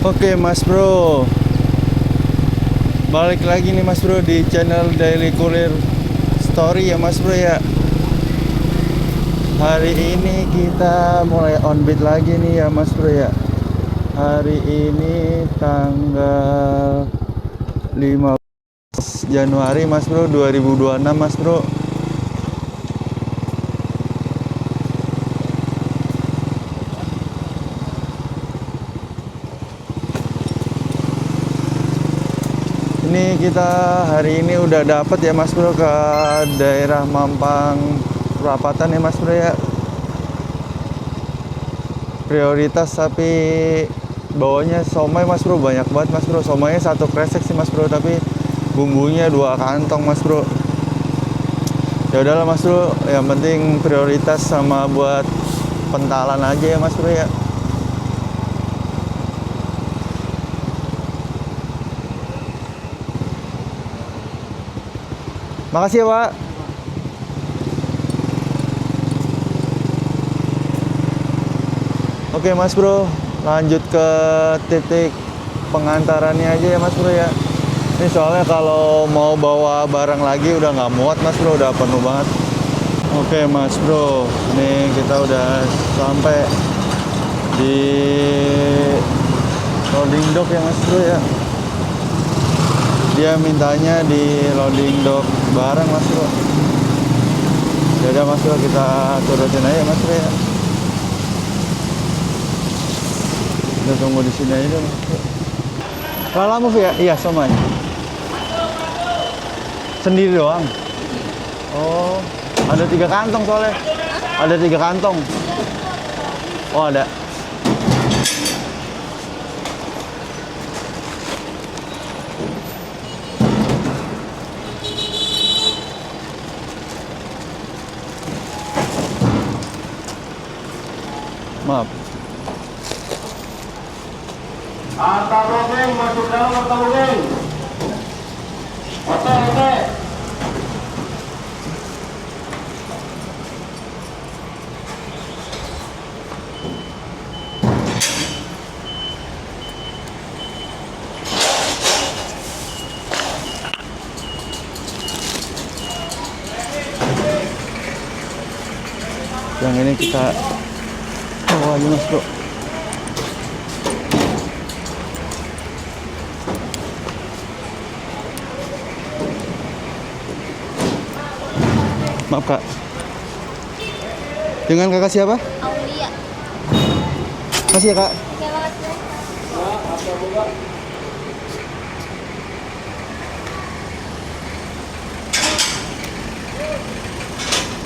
Oke Mas Bro, balik lagi nih Mas Bro di channel Daily Kulir Story ya Mas Bro ya. Hari ini kita mulai on beat lagi nih ya Mas Bro ya. Hari ini tanggal 15 Januari Mas Bro 2026 Mas Bro. Ini kita hari ini udah dapat ya Mas Bro ke daerah Mampang Perapatan ya Mas Bro ya. Prioritas tapi bawahnya somai Mas Bro, banyak banget Mas Bro. Somainya satu kresek sih Mas Bro, tapi bumbunya 2 kantong Mas Bro. Ya udahlah Mas Bro, yang penting prioritas sama buat pentalan aja ya Mas Bro ya. Makasih ya Pak. Oke Mas Bro, lanjut ke titik pengantarannya aja ya Mas Bro ya. Ini soalnya kalau mau bawa barang lagi udah nggak muat Mas Bro, udah penuh banget. Oke Mas Bro, ini kita udah sampai di loading dock ya Mas Bro ya. Dia mintanya di loading dock barang Mas Bro. Yaudah Mas Bro, kita turutin aja Mas Bro ya. Kita tunggu di sini aja Mas Bro. Lala move ya? Iya, somai. Sendiri doang? Oh, ada 3 kantong soalnya. Ada 3 kantong. Oh, ada. Maaf. Antar lobeng masuk dalam antar lobeng. Oke. Yang ini kita bawa aja Mas Bro. Maaf Kak. Dengan kakak siapa? Aulia. Kasih ya Kak. Oke, makasih.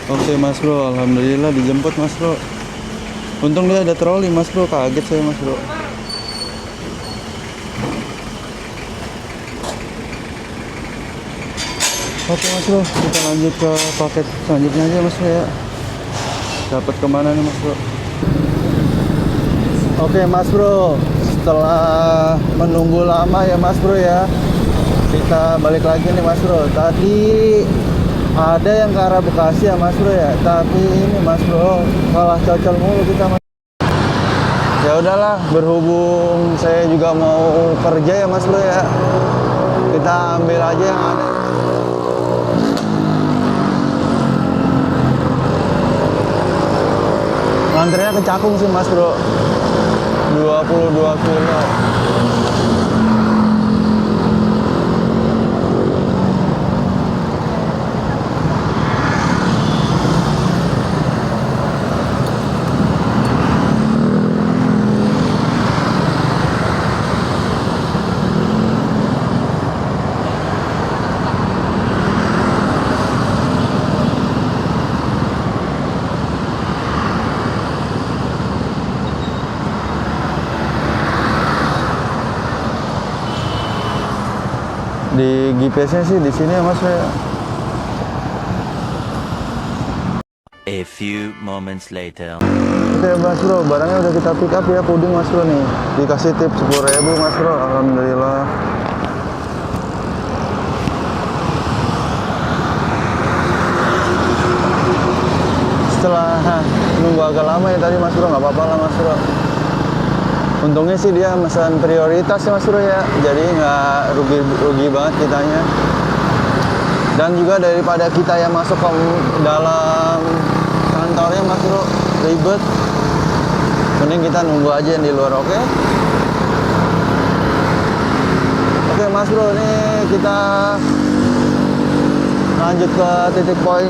Oke Mas Bro, alhamdulillah dijemput Mas Bro. Untung dia ada troli Mas Bro, kaget saya Mas Bro. Oke Mas Bro, kita lanjut ke paket selanjutnya aja Mas Bro ya. Dapat kemana nih Mas Bro? Oke Mas Bro, setelah menunggu lama ya Mas Bro ya, kita balik lagi nih Mas Bro. Tadi ada yang ke arah Bekasi ya Mas Bro ya, tapi ini Mas Bro kalah cocol mulu kita Mas. Ya udahlah, berhubung saya juga mau kerja ya Mas Bro ya, kita ambil aja yang ada. Antrenya ke Cakung sih Mas Bro, 22 kilo. Di GPS-nya sih di sini ya Mas ya. A few moments later. Oke Mas Bro, barangnya udah kita pick up ya, puding Mas Bro nih. Dikasih tip 10.000 Mas Bro, alhamdulillah. Setelah nunggu agak lama ya tadi Mas Bro, nggak apa-apa lah Mas Bro. Untungnya sih dia pesan prioritas ya Mas Bro ya, jadi nggak rugi banget kitanya. Dan juga daripada kita yang masuk ke dalam kantornya Mas Bro ribet, mending kita nunggu aja yang di luar. Oke Mas Bro, ini kita lanjut ke titik poin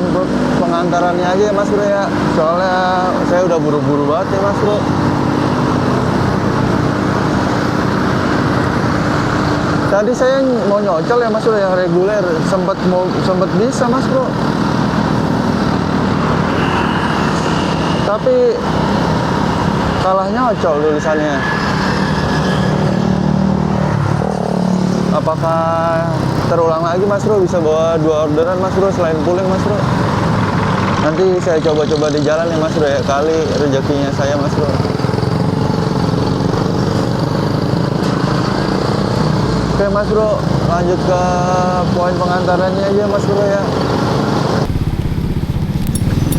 pengantarannya aja ya Mas Bro ya, soalnya saya udah buru-buru banget ya Mas Bro. Tadi saya mau nyocol ya Mas Bro yang reguler, sempet bisa Mas Bro, tapi kalah nyocol tulisannya. Apakah terulang lagi Mas Bro, bisa bawa 2 orderan Mas Bro selain pooling Mas Bro? Nanti saya coba-coba di jalan ya Mas Bro ya, kali rezekinya saya Mas Bro. Oke Mas Bro, lanjut ke poin pengantarannya aja Mas Bro ya.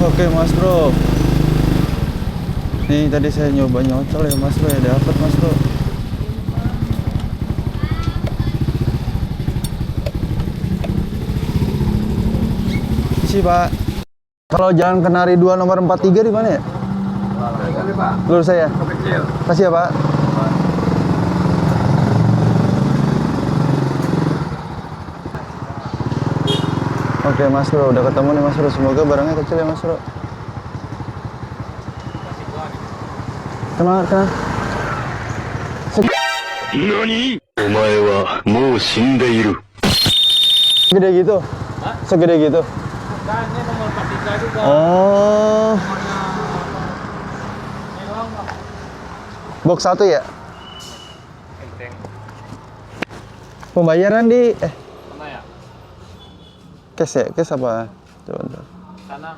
Oke Mas Bro, nih tadi saya nyoba nyocol ya Mas Bro ya, dapet Mas Bro. Isi Pak. Kalau Jalan Kenari 2 nomor 43 di mana ya? Lurus saya. Kasih ya Pak. Oke Mas Bro, udah ketemu nih Mas Bro. Semoga barangnya kecil ya Mas Bro. Kenapa? NANI?! お前はもう死んでいる。 Segede gitu? Segede gitu? Makanya nomor 43 juga. Oh. Box 1 ya? Pembayaran di Mana ya? cash ya? Cash apa? Coba bentar. Sana.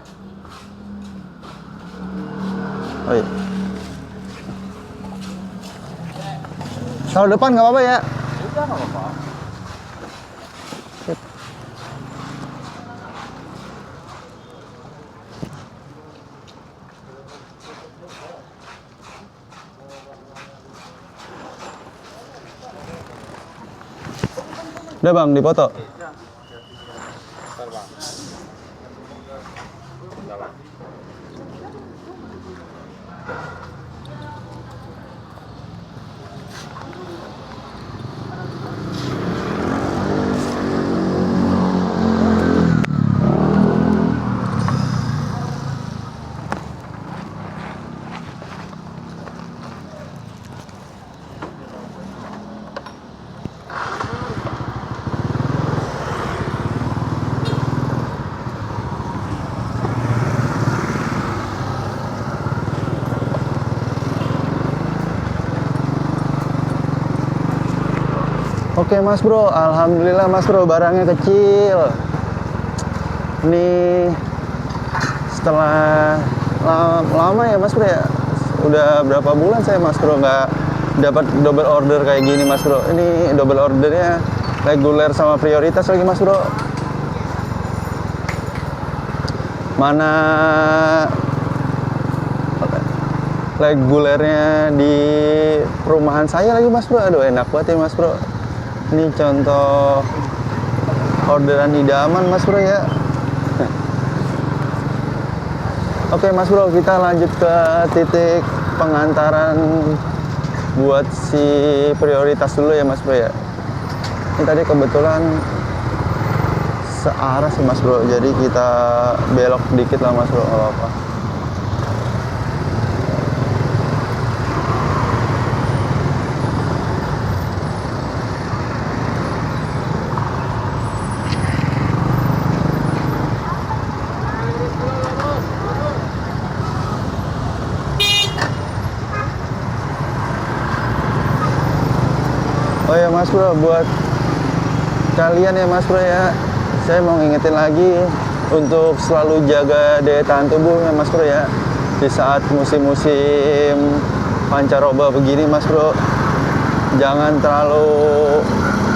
Oh iya. Kalau depan nggak apa-apa ya? Udah nggak apa-apa. Udah Bang, dipoto. Bentar Bang. Udah Bang. Oke Mas Bro, alhamdulillah Mas Bro, barangnya kecil. Ini setelah lama ya Mas Bro ya. Udah berapa bulan saya Mas Bro nggak dapat double order kayak gini Mas Bro. Ini double ordernya reguler sama prioritas lagi Mas Bro. Mana regulernya di perumahan saya lagi Mas Bro. Aduh enak banget ya Mas Bro. Ini contoh orderan idaman Mas Bro ya. Oke Mas Bro, kita lanjut ke titik pengantaran buat si prioritas dulu ya Mas Bro ya. Ini tadi kebetulan searah sih Mas Bro, jadi kita belok dikit lah Mas Bro, nggak apa-apa. Oh ya Mas Bro, buat kalian ya Mas Bro ya, saya mau ngingetin lagi untuk selalu jaga daya tahan tubuh ya Mas Bro ya. Di saat musim-musim pancaroba begini Mas Bro, jangan terlalu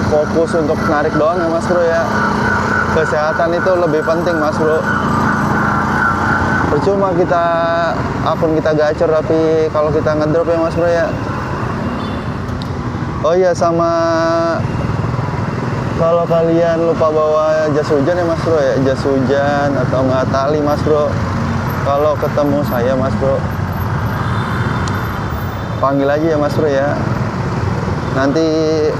fokus untuk narik doang ya Mas Bro ya. Kesehatan itu lebih penting Mas Bro. Percuma akun kita gacor, tapi kalau kita ngedrop ya Mas Bro ya, Oh iya, sama kalau kalian lupa bawa jas hujan ya Mas Bro ya, jas hujan atau nggak tali Mas Bro. Kalau ketemu saya Mas Bro, panggil aja ya Mas Bro ya. Nanti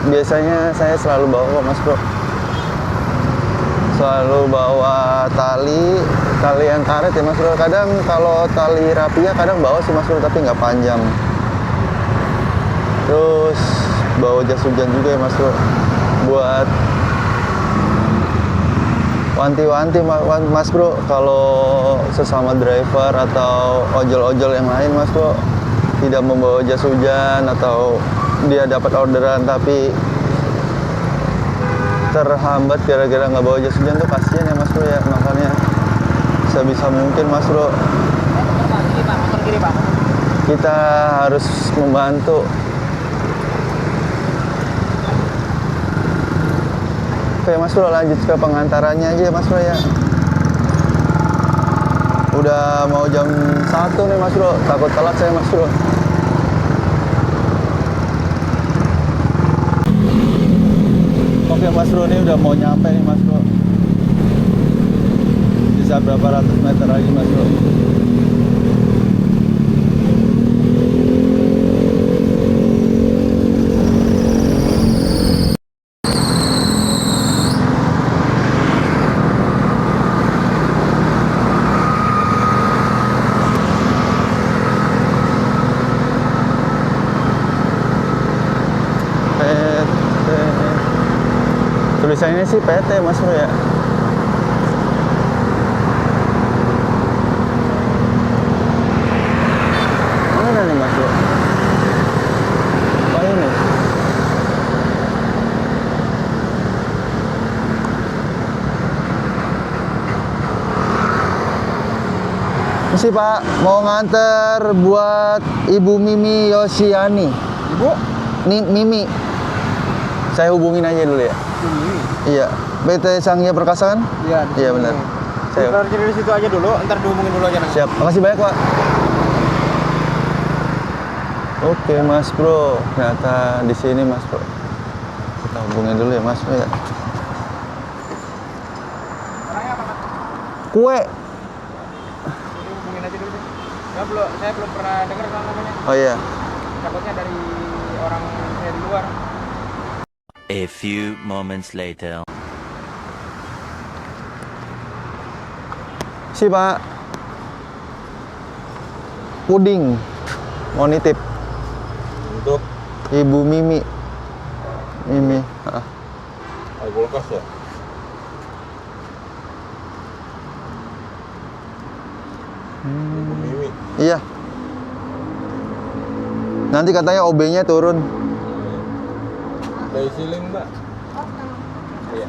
biasanya saya selalu bawa kok Mas Bro. Selalu bawa tali yang karet ya Mas Bro. Kadang kalau tali rapia kadang bawa sih Mas Bro, tapi nggak panjang. Terus bawa jas hujan juga ya Mas Bro, buat wanti-wanti Mas Bro kalau sesama driver atau ojol-ojol yang lain Mas Bro tidak membawa jas hujan atau dia dapat orderan tapi terhambat gara-gara nggak bawa jas hujan tuh kasihan ya Mas Bro ya. Makanya sebisa mungkin Mas Bro kita harus membantu. Oke Mas Bro, lanjut ke pengantarannya aja ya Mas Bro ya. Udah mau jam 1 nih Mas Bro, takut telat saya Mas Bro. Oke Mas Bro, ini udah mau nyampe nih Mas Bro. Bisa berapa ratus meter lagi Mas Bro. Tulisannya sih PT Mas Bro ya. Mana nih Mas Bro? Oh ini. Misi Pak, mau nganter buat Ibu Mimi Yosiani. Ibu? Mimi. Saya hubungin aja dulu ya. Iya, PT Sangya Perkasa kan? Iya. Iya benar. Saya. Parkir di situ aja dulu, ntar dihubungin dulu aja nanti. Siap. Makasih banyak Pak. Oke Mas Bro, ternyata di sini Mas Bro. Kita hubungin dulu ya Mas Bro ya. Orangnya apa Mas? Kue. Jadi hubungin aja dulu deh. Saya belum pernah dengar kan namanya. Oh iya. Takutnya dari orang saya di luar. A few moments later. Si Pak. Puding. Mau nitip. Untuk Ibu Mimi. Mimi. kulkas ya? Ibu Mimi. Iya. Nanti katanya OB-nya turun. Dari siling Mbak. Iya.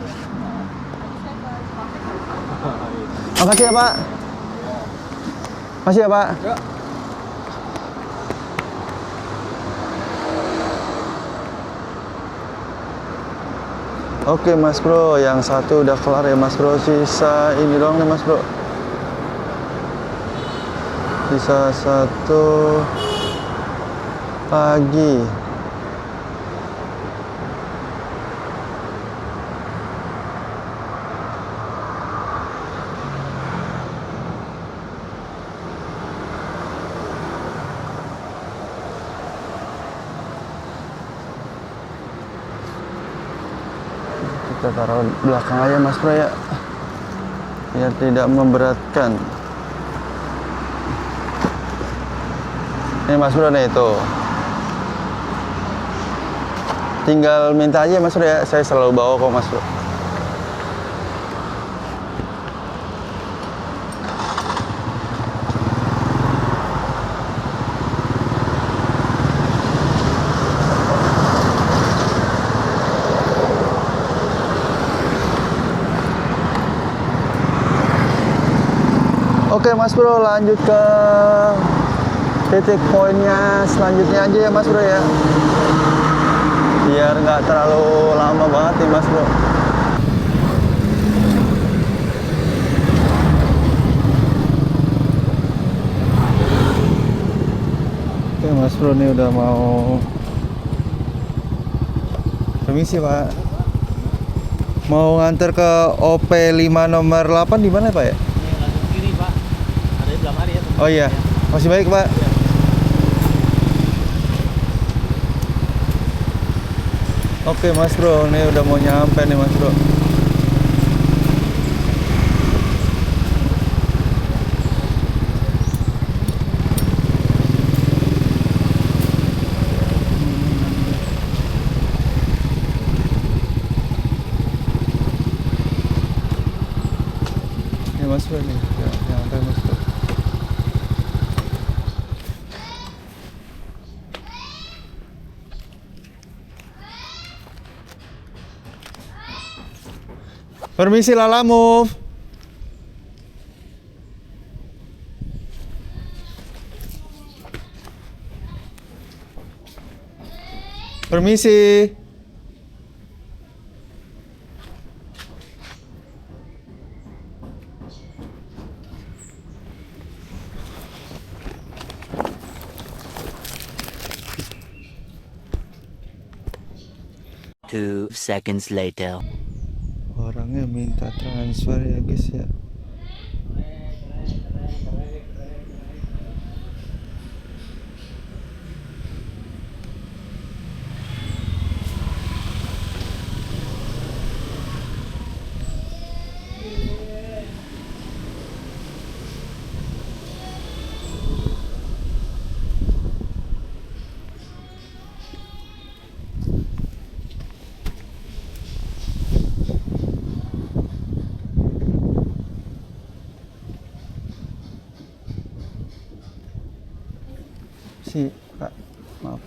Makasih ya Pak. Makasih ya Pak. Ya. Oke Mas Bro, yang satu udah kelar ya Mas Bro. Sisa ini doang nih Mas Bro. Sisa satu lagi. Kita taruh belakang aja Mas Bro ya, biar tidak memberatkan. Ini Mas Bro nih itu. Tinggal minta aja Mas Bro ya, saya selalu bawa kok Mas Bro. Oke Mas Bro, lanjut ke titik poinnya selanjutnya aja ya Mas Bro ya, biar nggak terlalu lama banget nih Mas Bro. Oke Mas Bro, ini udah mau Permisi Pak. Mau nganter ke OP5 nomor 8 di mana Pak ya? Langsung kiri Pak. Ada di belakang ya. Oh iya, masih baik Pak. Oke Mas Bro, ini udah mau nyampe nih Mas Bro. Ini Mas Bro nih, ya, nyampe Mas Bro. Permisi Lala Move. Permisi. Two seconds later. Orangnya minta transfer ya guys ya. Si Kak, maaf.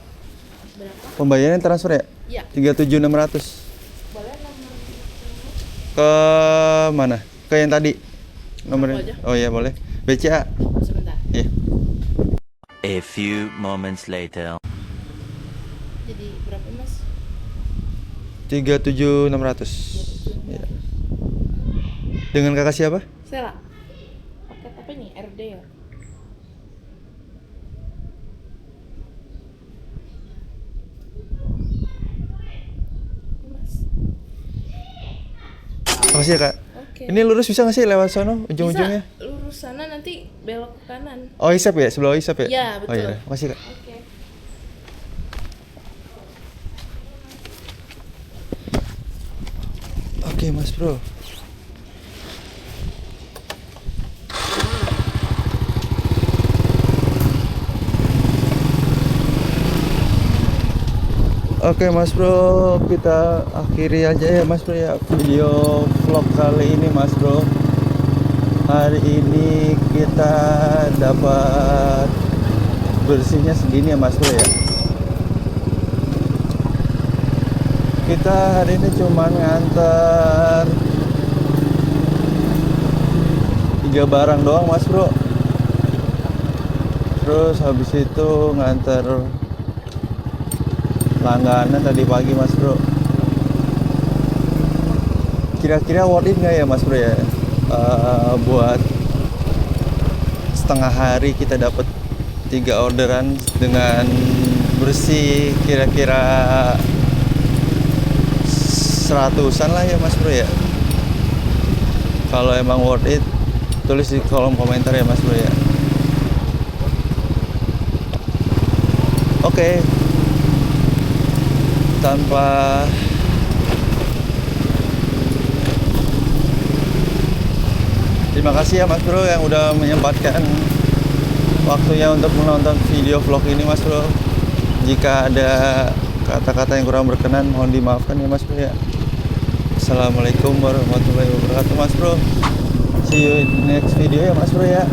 Berapa? Pembayaran transfer ya? Iya. 37.600. Boleh nomor Ke mana? Ke yang tadi. Nomornya. Aku aja. Oh iya boleh. BCA. sebentar. Iya. A few moments later. Jadi berapa Mas? 37.600. Iya. Dengan kakak siapa? Stella. Paket apa nih? RD ya? Mas. Makasih ya kak. Oke. Ini lurus bisa nggak sih lewat sono ujung-ujungnya? Bisa lurus sana nanti belok ke kanan. Oh Isap ya? Sebelah Isap ya? Iya, Oh betul. iya. Makasih kak. Oke. Oke Mas Bro. Oke Mas Bro, kita akhiri aja ya Mas Bro ya video vlog kali ini Mas Bro. Hari ini kita dapat bersihnya segini ya Mas Bro ya. Kita hari ini cuman nganter 3 barang doang Mas Bro. Terus habis itu nganter langganan tadi pagi Mas Bro. Kira-kira worth it nggak ya Mas Bro ya? Buat setengah hari kita dapat 3 orderan dengan bersih kira-kira 100-an lah ya Mas Bro ya. Kalau emang worth it, tulis di kolom komentar ya Mas Bro ya. Oke. Tanpa terima kasih ya Mas Bro yang udah menyempatkan waktunya untuk menonton video vlog ini Mas Bro. Jika ada kata-kata yang kurang berkenan mohon dimaafkan ya Mas Bro ya. Assalamualaikum warahmatullahi wabarakatuh Mas Bro. See you in next video ya Mas Bro ya.